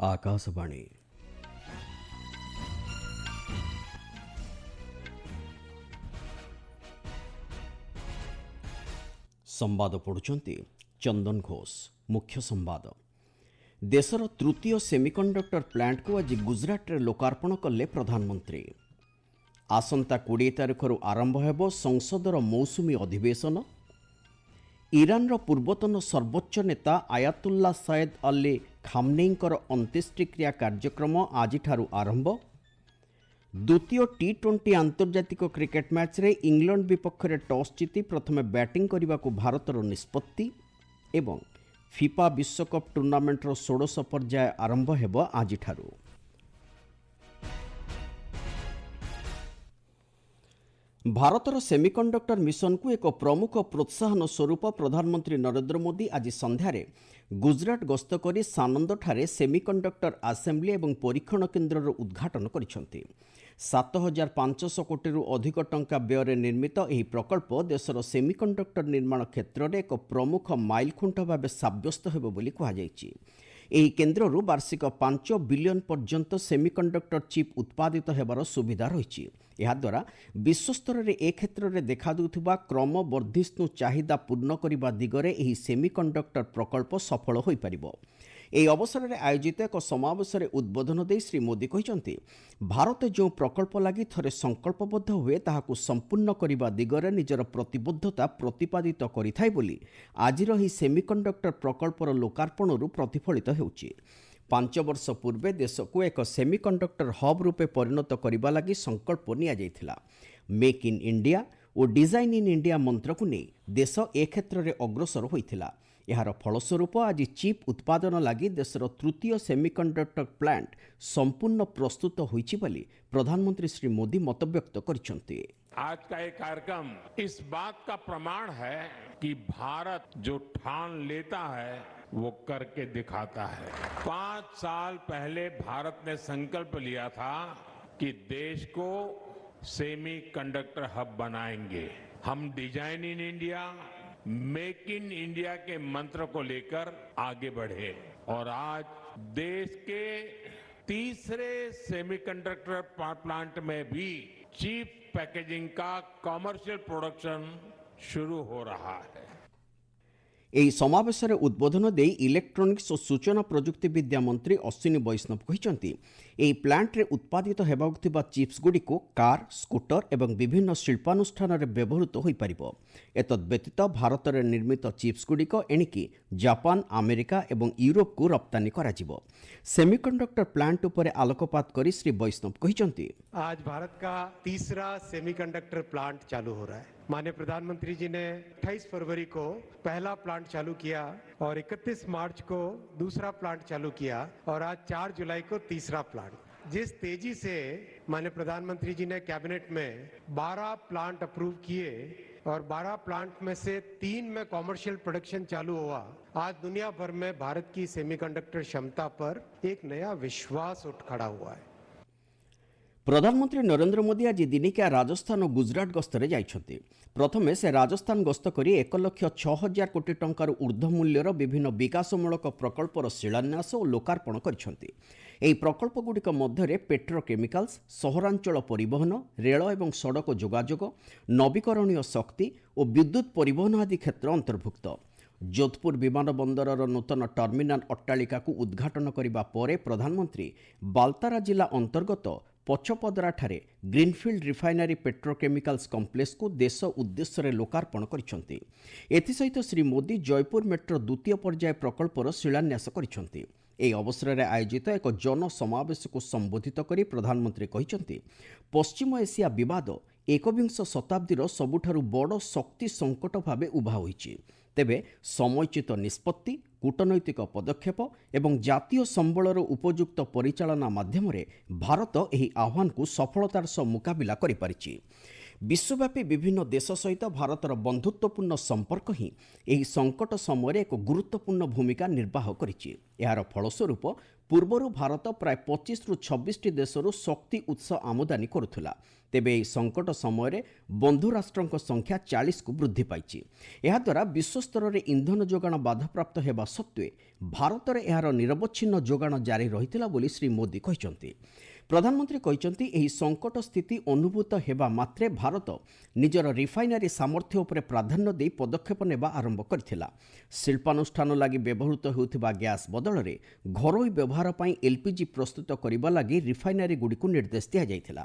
आकाशवाणी संवाद पढ़ुचंती चंदन घोष। मुख्य संवाद देशर तृतीय सेमिकंडक्टर प्लांट को आज गुजरात रे लोकार्पण कले प्रधानमंत्री। आसंता 20 तारिखर आरंभ हेब संसदर मौसुमी अधिवेशन। ईरान पूर्वतन सर्वोच्च नेता आयातुल्ला सैयद अली खामनेईंकर अंत्येष्टिक्रिया कार्यक्रम आज आरंभ। द्वितीय टी20 आंतर्जातिक क्रिकेट मैच रे इंग्लैंड विपक्ष में टॉस जीति प्रथमे बैटिंग करने को भारतर निष्पत्ति एवं फिफा विश्वकप टूर्नामेंटर 16 पर्याय आरंभ हेब आज। भारतर सेमिकंडक्टर मिशन को एक प्रमुख प्रोत्साहन स्वरूप प्रधानमंत्री नरेंद्र मोदी आज संध्यारे गुजरात गस्त करी सानंद ठारे सेमिकंडक्टर असेंबली एवं परीक्षण केन्द्र उद्घाटन करिसेंति। 7500 कोटी अधिक टंका व्यय निर्मित यह प्रकल्प देशर सेमिकंडक्टर निर्माण क्षेत्र में एक प्रमुख माइलखुंट भाव सब्यस्त हेब बोली कहुଯାଇଛି। ଏହି କେନ୍ଦ୍ରରୁ ବାର୍ଷିକ 5 ବିଲିୟନ ପର୍ଯ୍ୟନ୍ତ ସେମିକଣ୍ଡକ୍ଟର ଚିପ୍ ଉତ୍ପାଦିତ ହେବାର ସୁବିଧା ରହିଛି। ଏହାଦ୍ୱାରା ବିଶ୍ୱସ୍ତରରେ ଏ କ୍ଷେତ୍ରରେ ଦେଖାଦେଉଥିବା କ୍ରମବର୍ଦ୍ଧିଷ୍ଣୁ ଚାହିଦା ପୂର୍ଣ୍ଣ କରିବା ଦିଗରେ ଏହି ସେମିକଣ୍ଡକ୍ଟର ପ୍ରକଳ୍ପ ସଫଳ ହୋଇପାରିବ। ଏହି ଅବସରରେ ଆୟୋଜିତ ଏକ ସମାବେଶରେ ଉଦ୍ବୋଧନ ଦେଇ ଶ୍ରୀ ମୋଦି କହିଛନ୍ତି, ଭାରତ ଯେଉଁ ପ୍ରକଳ୍ପ ଲାଗି ଥରେ ସଂକଳ୍ପବଦ୍ଧ ହୁଏ ତାହାକୁ ସମ୍ପୂର୍ଣ୍ଣ କରିବା ଦିଗରେ ନିଜର ପ୍ରତିବଦ୍ଧତା ପ୍ରତିପାଦିତ କରିଥାଏ ବୋଲି ଆଜିର ଏହି ସେମିକଣ୍ଡକ୍ଟର ପ୍ରକଳ୍ପର ଲୋକାର୍ପଣରୁ ପ୍ରତିଫଳିତ ହେଉଛି। 5 ବର୍ଷ ପୂର୍ବେ ଦେଶକୁ ଏକ ସେମିକଣ୍ଡକ୍ଟର ହବ୍ ରୂପେ ପରିଣତ କରିବା ଲାଗି ସଂକଳ୍ପ ନିଆଯାଇଥିଲା। Make in India O design in India ମନ୍ତ୍ରକୁ ନେଇ ଦେଶ ଏ କ୍ଷେତ୍ରରେ ଅଗ୍ରସର ହୋଇଥିଲା। ଏହାର ଫଳସ୍ୱରୂପ ଆଜି ଚିପ୍ ଉତ୍ପାଦନ ଲାଗି ଦେଶର ତୃତୀୟ ସେମିକଣ୍ଡକ୍ଟର ପ୍ଲାଣ୍ଟ संपूर्ण प्रस्तुत होइछि बोली प्रधानमंत्री श्री मोदी मतव्यक्त କରିଛନ୍ତି। आज का ये कार्यक्रम इस बात का प्रमाण है कि भारत जो ठान लेता है वो करके दिखाता है। 5 साल पहले भारत ने संकल्प लिया था कि देश को सेमी कंडक्टर हब बनाएंगे। हम design in India, make in India के मंत्र को लेकर आगे बढ़े और आज देश के तीसरे सेमीकंडक्टर प्लांट में भी चीप पैकेजिंग का कमर्शियल प्रोडक्शन शुरू हो रहा है। ଏହି ସମାବେଶରେ ଉଦ୍ବୋଧନ ଦେଇ ଇଲେକ୍ଟ୍ରୋନିକ୍ସ ଓ ସୂଚନା ପ୍ରଯୁକ୍ତି ବିଦ୍ୟା ମନ୍ତ୍ରୀ ଅଶ୍ୱିନୀ ବୈଷ୍ଣବ କହିଛନ୍ତି, ଏହି ପ୍ଲାଣ୍ଟରେ ଉତ୍ପାଦିତ ହେବାକୁ ଥିବା ଚିପ୍ସଗୁଡ଼ିକୁ କାର୍, ସ୍କୁଟର ଏବଂ ବିଭିନ୍ନ ଶିଳ୍ପାନୁଷ୍ଠାନରେ ବ୍ୟବହୃତ ହୋଇପାରିବ। ଏତଦ୍ବ୍ୟତୀତ ଭାରତରେ ନିର୍ମିତ ଚିପ୍ସଗୁଡ଼ିକ ଏଣିକି ଜାପାନ, ଆମେରିକା ଏବଂ ୟୁରୋପକୁ ରପ୍ତାନୀ କରାଯିବ। ସେମିକଣ୍ଡକ୍ଟର ପ୍ଲାଣ୍ଟ ଉପରେ ଆଲୋକପାତ କରି ଶ୍ରୀ ବୈଷ୍ଣବ କହିଛନ୍ତି, आज भारत का तीसरा सेमीकंडक्टर प्लांट चालू हो रहा है। माननीय प्रधानमंत्री जी ने 28 फरवरी को पहला प्लांट चालू किया और 31 मार्च को दूसरा प्लांट चालू किया और आज 4 जुलाई को तीसरा प्लांट। जिस तेजी से माननीय प्रधानमंत्री जी ने कैबिनेट में 12 प्लांट अप्रूव किए और 12 प्लांट में से 3 में कॉमर्शियल प्रोडक्शन चालू हुआ, आज दुनिया भर में भारत की सेमीकंडक्टर क्षमता पर एक नया विश्वास उठ खड़ा हुआ है। प्रधानमंत्री नरेंद्र मोदी आज दिनिकिया राजस्थान और गुजरात गस्तरे जाइछन्ति। प्रथमे से राजस्थान गस्त करी 1,06,000 कोटी टंकार ऊर्ध्व मूल्यर विभिन्न विकासमूलक प्रकल्पर शिलान्यास और लोकार्पण करिछन्ति। ଏହି ପ୍ରକଳ୍ପଗୁଡ଼ିକ ମଧ୍ୟରେ ପେଟ୍ରୋକେମିକାଲ୍ସ, ସହରାଞ୍ଚଳ ପରିବହନ, ରେଳ ଏବଂ ସଡ଼କ ଯୋଗାଯୋଗ, ନବୀକରଣୀୟ ଶକ୍ତି ଓ ବିଦ୍ୟୁତ୍ ପରିବହନ ଆଦି କ୍ଷେତ୍ର ଅନ୍ତର୍ଭୁକ୍ତ। जोधपुर विमान बंदरर नूतन टर्मिनाल अट्टालिकाକୁ उद्घाटन କରିବା ପରେ प्रधानमंत्री बाल्तारा जिला अंतर्गत पछपदरा ठारे ग्रीनफिल्ड रिफाइनरी पेट्रोकेमिकाल्स कॉम्प्लेक्स को देश उद्देश्य लोकार्पण କରିଛନ୍ତି। एथिसहित श्री मोदी जयपुर मेट्रो द्वितीय पर्याय प्रकल्पर शिलान्यास କରିଛନ୍ତି। ଏହି ଅବସରରେ ଆୟୋଜିତ ଏକ ଜନସମାବେଶକୁ ସମ୍ବୋଧିତ କରି ପ୍ରଧାନମନ୍ତ୍ରୀ କହିଛନ୍ତି, ପଶ୍ଚିମ ଏସିଆ ବିବାଦ एकविंश शताब्दीर सबुठारु बड़ शक्ति संकट भावे उभा होइछि। तेबे समयचित निष्पत्ति, कूटनैतिक पदक्षेप एवं जातीय संबलर उपयुक्त परिचालना माध्यमरे भारत एही आह्वान को सफलतार सह मुकाबिला करि पारिछि। विश्वव्यापी विभिन्न देश सहित भारतर बंधुत्वपूर्ण संपर्क ही एही संकट समय एक गुरुत्वपूर्ण भूमिका निर्वाह करिछि। एहार फलस्वरूप ପୂର୍ବରୁ ଭାରତ ପ୍ରାୟ 25ରୁ 26ଟି ଦେଶରୁ ଶକ୍ତି ଉତ୍ସ ଆମଦାନୀ କରୁଥିଲା। ତେବେ ଏହି ସଙ୍କଟ ସମୟରେ ବନ୍ଧୁ ରାଷ୍ଟ୍ରଙ୍କ ସଂଖ୍ୟା 40କୁ ବୃଦ୍ଧି ପାଇଛି। ଏହାଦ୍ୱାରା ବିଶ୍ୱସ୍ତରରେ ଇନ୍ଧନ ଯୋଗାଣ ବାଧାପ୍ରାପ୍ତ ହେବା ସତ୍ତ୍ୱେ ଭାରତରେ ଏହାର ନିରବଚ୍ଛିନ୍ନ ଯୋଗାଣ ଜାରି ରହିଥିଲା ବୋଲି ଶ୍ରୀ ମୋଦି କହିଛନ୍ତି। ପ୍ରଧାନମନ୍ତ୍ରୀ କହିଛନ୍ତି ଏହି ସଙ୍କଟ ସ୍ଥିତି ଅନୁଭୂତ ହେବା ମାତ୍ରେ ଭାରତ ନିଜର ରିଫାଇନାରୀ ସାମର୍ଥ୍ୟ ଉପରେ ପ୍ରାଧାନ୍ୟ ଦେଇ ପଦକ୍ଷେପ ନେବା ଆରମ୍ଭ କରିଥିଲା। ଶିଳ୍ପାନୁଷ୍ଠାନ ଲାଗି ବ୍ୟବହୃତ ହେଉଥିବା ଗ୍ୟାସ୍ ବଦଳରେ ଘରୋଇ ବ୍ୟବହାର ପାଇଁ ଏଲ୍ପିଜି ପ୍ରସ୍ତୁତ କରିବା ଲାଗି ରିଫାଇନାରୀଗୁଡ଼ିକୁ ନିର୍ଦ୍ଦେଶ ଦିଆଯାଇଥିଲା।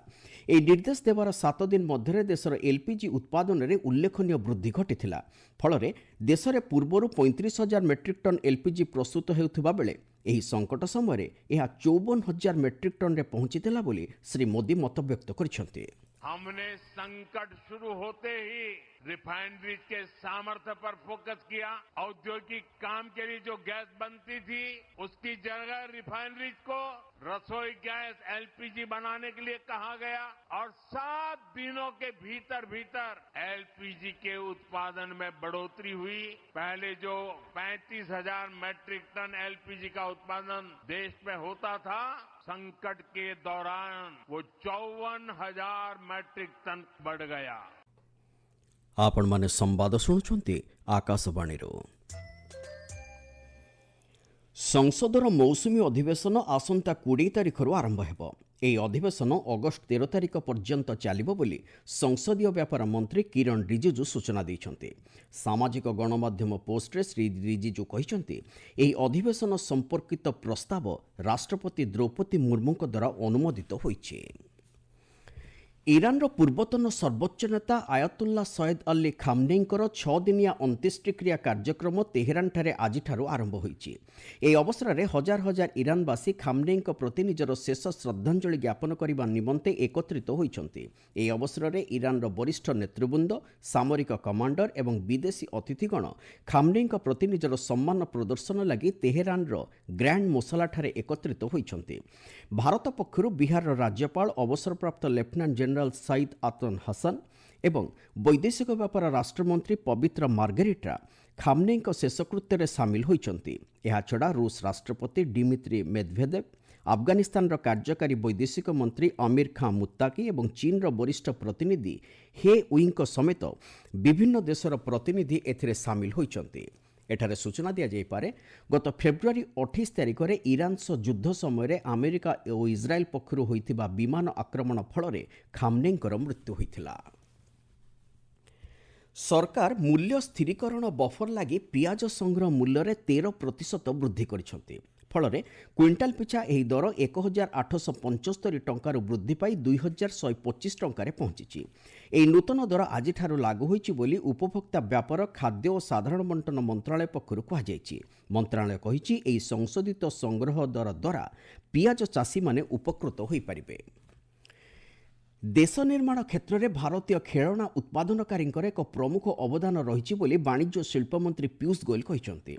ଏହି ନିର୍ଦ୍ଦେଶ ଦେବାର 7 ଦିନ ମଧ୍ୟରେ ଦେଶର ଏଲ୍ପିଜି ଉତ୍ପାଦନରେ ଉଲ୍ଲେଖନୀୟ ବୃଦ୍ଧି ଘଟିଥିଲା। ଫଳରେ ଦେଶରେ ପୂର୍ବରୁ 35,000 ମେଟ୍ରିକ୍ ଟନ୍ ଏଲ୍ପିଜି ପ୍ରସ୍ତୁତ ହେଉଥିବା ବେଳେ ଏହି ସଙ୍କଟ ସମୟରେ ଏହା 54,000 ମେଟ୍ରିକ୍ ଟନ୍ରେ ପହଞ୍ଚିଥିଲା ବୋଲି ଶ୍ରୀ ମୋଦି ମତବ୍ୟକ୍ତ କରିଛନ୍ତି। हमने संकट शुरू होते ही रिफाइनरीज के सामर्थ्य पर फोकस किया। औद्योगिक काम के लिए जो गैस बनती थी उसकी जगह रिफाइनरीज को रसोई गैस एलपीजी बनाने के लिए कहा गया और 7 दिनों के भीतर एलपीजी के उत्पादन में बढ़ोतरी हुई। पहले जो 35,000 मैट्रिक टन एलपीजी का उत्पादन देश में होता था, संकट के दौरान वो 54,000 मैट्रिक टन बढ़ गया। आपण माने संवाद शुणुछंती आकाशवाणीरो। संसदर मौसुमी अधिवेशन आसंता 20 तारिखରୁ आरंभ हेबो। ଏହି ଅଧିବେଶନ ଅଗଷ୍ଟ 13 ତାରିଖ ପର୍ଯ୍ୟନ୍ତ ଚାଲିବ ବୋଲି ସଂସଦୀୟ ବ୍ୟାପାର ମନ୍ତ୍ରୀ କିରଣ ରିଜିଜୁ ସୂଚନା ଦେଇଛନ୍ତି। ସାମାଜିକ ଗଣମାଧ୍ୟମ ପୋଷ୍ଟରେ ଶ୍ରୀ ରିଜିଜୁ କହିଛନ୍ତି ଏହି ଅଧିବେଶନ ସମ୍ପର୍କିତ ପ୍ରସ୍ତାବ ରାଷ୍ଟ୍ରପତି ଦ୍ରୌପଦୀ ମୁର୍ମୁଙ୍କ ଦ୍ୱାରା ଅନୁମୋଦିତ ହୋଇଛି। ଇରାନର ପୂର୍ବତନ ସର୍ବୋଚ୍ଚ ନେତା ଆୟତୁଲ୍ଲା ସୟଦ ଅଲ୍ଲୀ ଖାମନେଇଙ୍କର 6 ଦିନିଆ ଅନ୍ତ୍ୟେଷ୍ଟିକ୍ରିୟା କାର୍ଯ୍ୟକ୍ରମ ତେହେରାନଠାରେ ଆଜିଠାରୁ ଆରମ୍ଭ ହୋଇଛି। ଏହି ଅବସରରେ ହଜାର ହଜାର ଇରାନବାସୀ ଖାମନେଇଙ୍କ ପ୍ରତି ନିଜର ଶେଷ ଶ୍ରଦ୍ଧାଞ୍ଜଳି ଜ୍ଞାପନ କରିବା ନିମନ୍ତେ ଏକତ୍ରିତ ହୋଇଛନ୍ତି। ଏହି ଅବସରରେ ଇରାନର ବରିଷ୍ଠ ନେତୃବୃନ୍ଦ, ସାମରିକ କମାଣ୍ଡର ଏବଂ ବିଦେଶୀ ଅତିଥିଗଣ ଖାମନେଇଙ୍କ ପ୍ରତି ନିଜର ସମ୍ମାନ ପ୍ରଦର୍ଶନ ଲାଗି ତେହେରାନର ଗ୍ରାଣ୍ଡ ମୋସାଲାଠାରେ ଏକତ୍ରିତ ହୋଇଛନ୍ତି। ଭାରତ ପକ୍ଷରୁ ବିହାରର ରାଜ୍ୟପାଳ ଅବସରପ୍ରାପ୍ତ ଲେଫ୍ଟନାଣ୍ଟ ଜେନେରାଲ ସଇଦ ଆତନ ହସନ ଏବଂ ବୈଦେଶିକ ବ୍ୟାପାର ରାଷ୍ଟ୍ରମନ୍ତ୍ରୀ ପବିତ୍ର ମାର୍ଗେରିଟା ଖାମନେଇଙ୍କ ଶେଷକୃତ୍ୟରେ ସାମିଲ ହୋଇଛନ୍ତି। ଏହାଛଡ଼ା ରୁଷ ରାଷ୍ଟ୍ରପତି ଡିମିତ୍ରି ମେଦଭେଦେବ, ଆଫଗାନିସ୍ତାନର କାର୍ଯ୍ୟକାରୀ ବୈଦେଶିକ ମନ୍ତ୍ରୀ ଅମିର ଖାଁ ମୁତ୍ତାକି ଏବଂ ଚୀନର ବରିଷ୍ଠ ପ୍ରତିନିଧି ହେ ୱିଙ୍କ ସମେତ ବିଭିନ୍ନ ଦେଶର ପ୍ରତିନିଧି ଏଥିରେ ସାମିଲ ହୋଇଛନ୍ତି। ଏଠାରେ ସୂଚନା ଦିଆଯାଇପାରେ ଗତ ଫେବୃଆରୀ 28 ତାରିଖରେ ଇରାନ ସହ ଯୁଦ୍ଧ ସମୟରେ ଆମେରିକା ଓ ଇସ୍ରାଏଲ ପକ୍ଷରୁ ହୋଇଥିବା ବିମାନ ଆକ୍ରମଣ ଫଳରେ ଖାମନେଇଙ୍କର ମୃତ୍ୟୁ ହୋଇଥିଲା। ସରକାର ମୂଲ୍ୟ ସ୍ଥିରୀକରଣ ବଫର ଲାଗି ପିଆଜ ସଂଗ୍ରହ ମୂଲ୍ୟରେ 13% ବୃଦ୍ଧି କରିଛନ୍ତି। ଫଳରେ କ୍ୱିଣ୍ଟାଲ ପିଛା ଏହି ଦର 1,875 ଟଙ୍କାରୁ ବୃଦ୍ଧି ପାଇ 2,125 ଟଙ୍କାରେ ପହଞ୍ଚିଛି। ଏହି ନୂତନ ଦର ଆଜିଠାରୁ ଲାଗୁ ହୋଇଛି ବୋଲି ଉପଭୋକ୍ତା ବ୍ୟାପାର, ଖାଦ୍ୟ ଓ ସାଧାରଣ ବଣ୍ଟନ ମନ୍ତ୍ରଣାଳୟ ପକ୍ଷରୁ କୁହାଯାଇଛି। ମନ୍ତ୍ରଣାଳୟ କହିଛି ଏହି ସଂଶୋଧିତ ସଂଗ୍ରହ ଦର ଦ୍ୱାରା ପିଆଜ ଚାଷୀମାନେ ଉପକୃତ ହୋଇପାରିବେ। ଦେଶ ନିର୍ମାଣ କ୍ଷେତ୍ରରେ ଭାରତୀୟ ଖେଳଣା ଉତ୍ପାଦନକାରୀଙ୍କର ଏକ ପ୍ରମୁଖ ଅବଦାନ ରହିଛି ବୋଲି ବାଣିଜ୍ୟ ଓ ଶିଳ୍ପ ମନ୍ତ୍ରୀ ପୀୟୂଷ ଗୋୟଲ କହିଛନ୍ତି।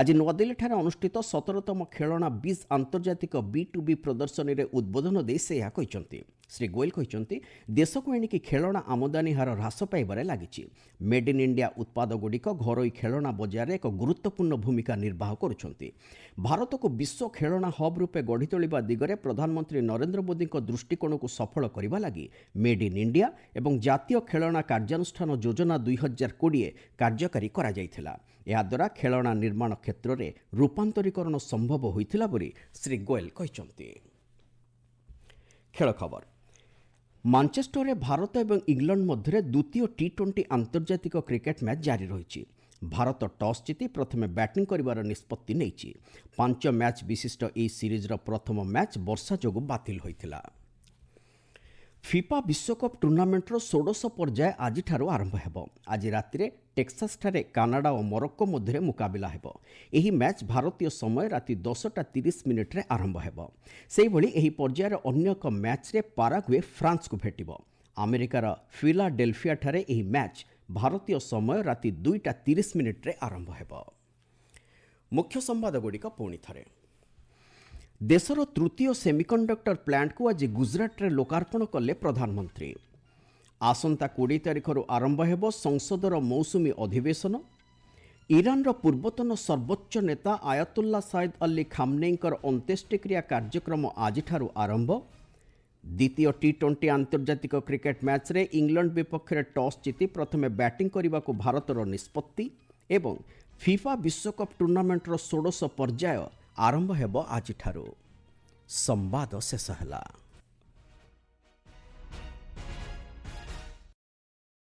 ଆଜି ନୂଆଦିଲ୍ଲୀଠାରେ ଅନୁଷ୍ଠିତ 17ତମ ଖେଳଣା ବିଜ୍ ଆନ୍ତର୍ଜାତିକ B2B ପ୍ରଦର୍ଶନୀରେ ଉଦ୍ବୋଧନ ଦେଇ ସେ ଏହା କହିଛନ୍ତି। ଶ୍ରୀ ଗୋୟଲ କହିଛନ୍ତି ଦେଶକୁ ଏଣିକି ଖେଳଣା ଆମଦାନୀ ହାର ହ୍ରାସ ପାଇବାରେ ଲାଗିଛି। ମେଡ୍ ଇନ୍ ଇଣ୍ଡିଆ ଉତ୍ପାଦଗୁଡ଼ିକ ଘରୋଇ ଖେଳଣା ବଜାରରେ ଏକ ଗୁରୁତ୍ୱପୂର୍ଣ୍ଣ ଭୂମିକା ନିର୍ବାହ କରୁଛନ୍ତି। ଭାରତକୁ ବିଶ୍ୱ ଖେଳଣା ହବ୍ ରୂପେ ଗଢ଼ି ତୋଳିବା ଦିଗରେ ପ୍ରଧାନମନ୍ତ୍ରୀ ନରେନ୍ଦ୍ର ମୋଦିଙ୍କ ଦୃଷ୍ଟିକୋଣକୁ ସଫଳ କରିବା ଲାଗି ମେଡ୍ ଇନ୍ ଇଣ୍ଡିଆ ଏବଂ ଜାତୀୟ ଖେଳଣା କାର୍ଯ୍ୟାନୁଷ୍ଠାନ ଯୋଜନା 2020 କାର୍ଯ୍ୟକାରୀ କରାଯାଇଥିଲା। ଏହାଦ୍ୱାରା ଖେଳଣା ନିର୍ମାଣ କ୍ଷେତ୍ରରେ ରୂପାନ୍ତରୀକରଣ ସମ୍ଭବ ହୋଇଥିଲା ବୋଲି ଶ୍ରୀ ଗୋୟଲ କହିଛନ୍ତି। ଖେଳ ଖବର। ମାଞ୍ଚେଷ୍ଟରରେ ଭାରତ ଏବଂ ଇଂଲଣ୍ଡ ମଧ୍ୟରେ ଦ୍ୱିତୀୟ T20 ଆନ୍ତର୍ଜାତିକ କ୍ରିକେଟ୍ ମ୍ୟାଚ୍ ଜାରି ରହିଛି। ଭାରତ ଟସ୍ ଜିତି ପ୍ରଥମେ ବ୍ୟାଟିଂ କରିବାର ନିଷ୍ପତ୍ତି ନେଇଛି। 5 ମ୍ୟାଚ୍ ବିଶିଷ୍ଟ ଏହି ସିରିଜ୍ର ପ୍ରଥମ ମ୍ୟାଚ୍ ବର୍ଷା ଯୋଗୁଁ ବାତିଲ ହୋଇଥିଲା। ଫିଫା ବିଶ୍ୱକପ୍ ଟୁର୍ଣ୍ଣାମେଣ୍ଟର 16ଶ ପର୍ଯ୍ୟାୟ ଆଜିଠାରୁ ଆରମ୍ଭ ହେବ। ଆଜି ରାତିରେ ଟେକ୍ସାସଠାରେ କାନାଡା ଓ ମରକ୍କୋ ମଧ୍ୟରେ ମୁକାବିଲା ହେବ। ଏହି ମ୍ୟାଚ୍ ଭାରତୀୟ ସମୟ ରାତି 10:30 ଆରମ୍ଭ ହେବ। ସେହିଭଳି ଏହି ପର୍ଯ୍ୟାୟର ଅନ୍ୟ ଏକ ମ୍ୟାଚ୍ରେ ପାରାଗୁଏ ଫ୍ରାନ୍ସକୁ ଭେଟିବ। ଆମେରିକାର ଫିଲାଡେଲଫିଆଠାରେ ଏହି ମ୍ୟାଚ୍ ଭାରତୀୟ ସମୟ ରାତି 2:30 ଆରମ୍ଭ ହେବ। ମୁଖ୍ୟ ସମ୍ବାଦଗୁଡ଼ିକ ପୁଣି ଥରେ। ଦେଶର ତୃତୀୟ ସେମିକଣ୍ଡକ୍ଟର ପ୍ଲାଣ୍ଟକୁ ଆଜି ଗୁଜରାଟରେ ଲୋକାର୍ପଣ କଲେ ପ୍ରଧାନମନ୍ତ୍ରୀ। ଆସନ୍ତା 20 ତାରିଖରୁ ଆରମ୍ଭ ହେବ ସଂସଦର ମୌସୁମୀ ଅଧିବେଶନ। ଇରାନର ପୂର୍ବତନ ସର୍ବୋଚ୍ଚ ନେତା ଆୟତୁଲ୍ଲା ସୟଦ ଅଲ୍ଲୀ ଖାମନେଇଙ୍କର ଅନ୍ତ୍ୟେଷ୍ଟିକ୍ରିୟା କାର୍ଯ୍ୟକ୍ରମ ଆଜିଠାରୁ ଆରମ୍ଭ। ଦ୍ୱିତୀୟ ଟି20 ଆନ୍ତର୍ଜାତିକ କ୍ରିକେଟ୍ ମ୍ୟାଚ୍ରେ ଇଂଲଣ୍ଡ ବିପକ୍ଷରେ ଟସ୍ ଜିତି ପ୍ରଥମେ ବ୍ୟାଟିଂ କରିବାକୁ ଭାରତର ନିଷ୍ପତ୍ତି ଏବଂ ଫିଫା ବିଶ୍ୱକପ୍ ଟୁର୍ଣ୍ଣାମେଣ୍ଟର 16 ପର୍ଯ୍ୟାୟ ଆରମ୍ଭ ହେବ ଆଜିଠାରୁ। ସମ୍ବାଦ ଶେଷ ହେଲା।